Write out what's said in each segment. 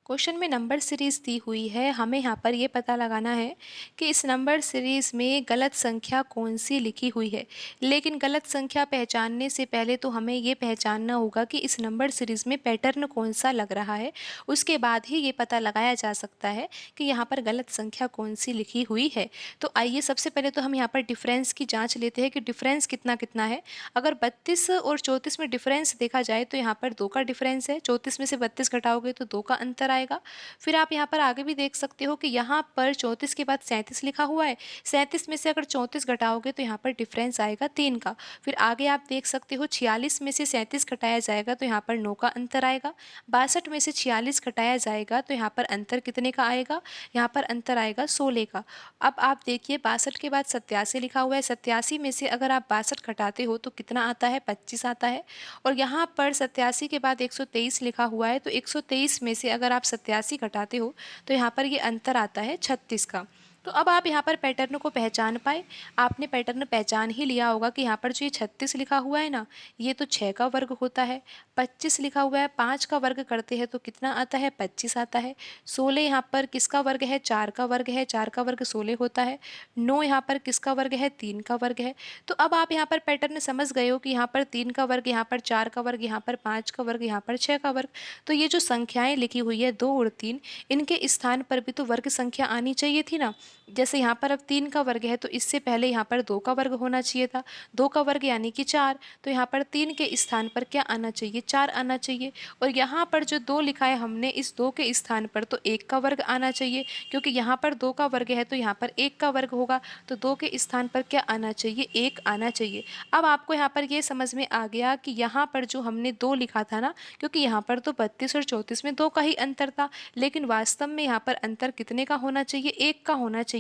Question में number series दी हुई है। हमें यहाँ पर ये पता लगाना है कि इस नंबर सीरीज़ में गलत संख्या कौन सी लिखी हुई है। लेकिन गलत संख्या पहचानने से पहले तो हमें ये पहचानना होगा कि इस नंबर सीरीज़ में पैटर्न कौन सा लग रहा है। उसके बाद ही ये पता लगाया जा सकता है कि यहाँ पर गलत संख्या कौन सी लिखी हुई है। तो आइए सबसे पहले तो हम यहाँ पर डिफरेंस की जाँच लेते हैं कि डिफरेंस कितना कितना है। अगर 32 और 34 में डिफरेंस देखा जाए तो यहाँ पर 2 का डिफरेंस है। 34 में से 32 घटाओगे तो 2 का अंतर आएगा। फिर आप यहाँ पर आगे भी देख सकते हो कि यहाँ पर 34 के बाद 37 लिखा हुआ है। 37 में से अगर 34 घटाओगे तो यहाँ पर डिफरेंस आएगा 3 का। फिर आगे आप देख सकते हो 46 में से 37 घटाया जाएगा तो यहाँ पर 9 का अंतर आएगा। 62 में से 46 घटाया जाएगा तो यहाँ पर अंतर कितने का आएगा? यहाँ पर अंतर आएगा 16 का। अब आप देखिए 62 के बाद 87 लिखा हुआ है। 87 में से अगर आप 62 घटाते हो तो कितना आता है? 25 आता है। और यहाँ पर 87 के बाद 123 लिखा हुआ है तो 123 में से अगर आप 87 घटाते हो तो यहाँ पर ये अंतर आता है 36 का। तो अब आप यहाँ पर पैटर्न को पहचान पाए। आपने पैटर्न पहचान ही लिया होगा कि यहाँ पर जो ये 36 लिखा हुआ है ना, ये तो 6 का वर्ग होता है। 25 लिखा हुआ है, 5 का वर्ग करते हैं तो कितना आता है? 25 आता है। 16 यहाँ पर किसका वर्ग है? 4 का वर्ग है। 4 का वर्ग 16 होता है। 9 यहाँ पर किसका वर्ग है? 3 का वर्ग है। तो अब आप यहाँ पर पैटर्न समझ गए हो कि यहाँ पर 3 का वर्ग, यहाँ पर 4 का वर्ग, यहाँ पर 5 का वर्ग, यहाँ पर 6 का वर्ग। तो ये जो संख्याएं लिखी हुई है 2 और 3, इनके स्थान पर भी तो वर्ग संख्या आनी चाहिए थी ना। जैसे यहाँ पर अब 3 का वर्ग है तो इससे पहले यहाँ पर 2 का वर्ग होना चाहिए था। 2 का वर्ग यानी कि 4, तो यहाँ पर 3 के स्थान पर क्या आना चाहिए? 4 आना चाहिए। और यहाँ पर जो 2 लिखा है हमने, इस 2 के स्थान पर तो 1 का वर्ग आना चाहिए, क्योंकि यहाँ पर 2 का वर्ग है तो यहाँ पर 1 का वर्ग होगा। तो 2 के स्थान पर क्या आना चाहिए? 1 आना चाहिए। अब आपको यहाँ पर ये समझ में आ गया कि यहाँ पर जो हमने 2 लिखा था ना, क्योंकि यहाँ पर तो 32 और 34 में 2 का ही अंतर था, लेकिन वास्तव में यहाँ पर अंतर कितने का होना चाहिए? 1 का होना चाहिए।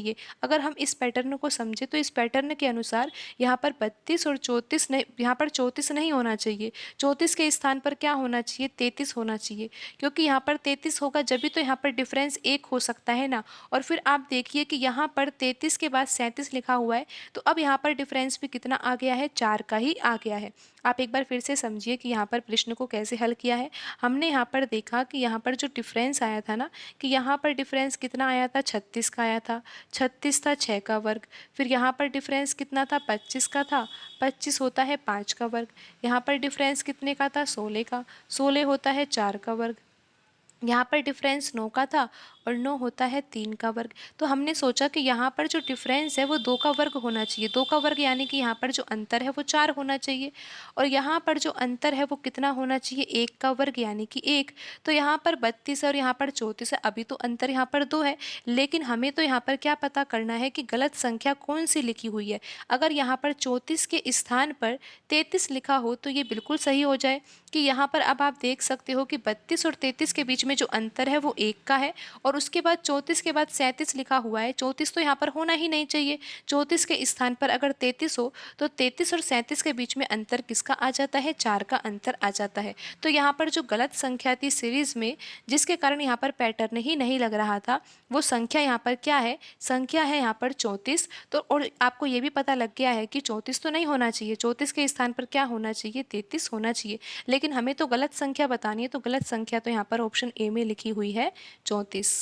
अगर हम इस पैटर्न को समझे तो इस पैटर्न के अनुसार यहाँ पर 32 और 34 नहीं, यहाँ पर 34 नहीं होना चाहिए। 34 के स्थान पर क्या होना चाहिए? 33 होना चाहिए, क्योंकि यहाँ पर 33 होगा जब भी तो यहाँ पर डिफरेंस 1 हो सकता है ना। और फिर आप देखिए कि यहाँ पर 33 के बाद 37 लिखा हुआ है, तो अब यहाँ पर डिफरेंस भी कितना आ गया है? 4 का ही आ गया है। आप एक बार फिर से समझिए कि यहाँ पर प्रश्न को कैसे हल किया है। हमने यहाँ पर देखा कि यहाँ पर जो डिफरेंस आया था ना, कि यहाँ पर डिफरेंस कितना आया था? 36 का आया था। 36 था 6 का वर्ग। फिर यहाँ पर डिफरेंस कितना था? 25 का था। 25 होता है 5 का वर्ग। यहाँ पर डिफरेंस कितने का था? 16 का। 16 होता है 4 का वर्ग। यहाँ पर डिफरेंस 9 का था और 9 होता है 3 का वर्ग। तो हमने सोचा कि यहाँ पर जो डिफरेंस है वो 2 का वर्ग होना चाहिए। 2 का वर्ग यानी कि यहाँ पर जो अंतर है वो 4 होना चाहिए। और यहाँ पर जो अंतर है वो कितना होना चाहिए? 1 का वर्ग यानी कि 1। तो यहाँ पर 32 और यहाँ पर 34 है। अभी तो अंतर यहाँ पर 2 है, लेकिन हमें तो यहाँ पर क्या पता करना है कि गलत संख्या कौन सी लिखी हुई है। अगर यहाँ पर 34 के स्थान पर 33 लिखा हो तो ये बिल्कुल सही हो जाए कि यहाँ पर अब आप देख सकते हो कि 32 और 33 के बीच में जो अंतर है वो 1 का है। और उसके बाद 34 के बाद 37 लिखा हुआ है। 34 तो यहाँ पर होना ही नहीं चाहिए। 34 के स्थान पर अगर 33 हो तो 33 और 37 के बीच में अंतर किसका आ जाता है? 4 का अंतर आ जाता है। तो यहाँ पर जो गलत संख्या थी सीरीज में, जिसके कारण यहाँ पर पैटर्न ही नहीं लग रहा था, वो संख्या यहाँ पर क्या है? संख्या है यहाँ पर 34। तो और आपको ये भी पता लग गया है कि 34 तो नहीं होना चाहिए। 34 के स्थान पर क्या होना चाहिए? 33 होना चाहिए। लेकिन हमें तो गलत संख्या बतानी है, तो गलत संख्या तो यहाँ पर ऑप्शन ए में लिखी हुई है 34।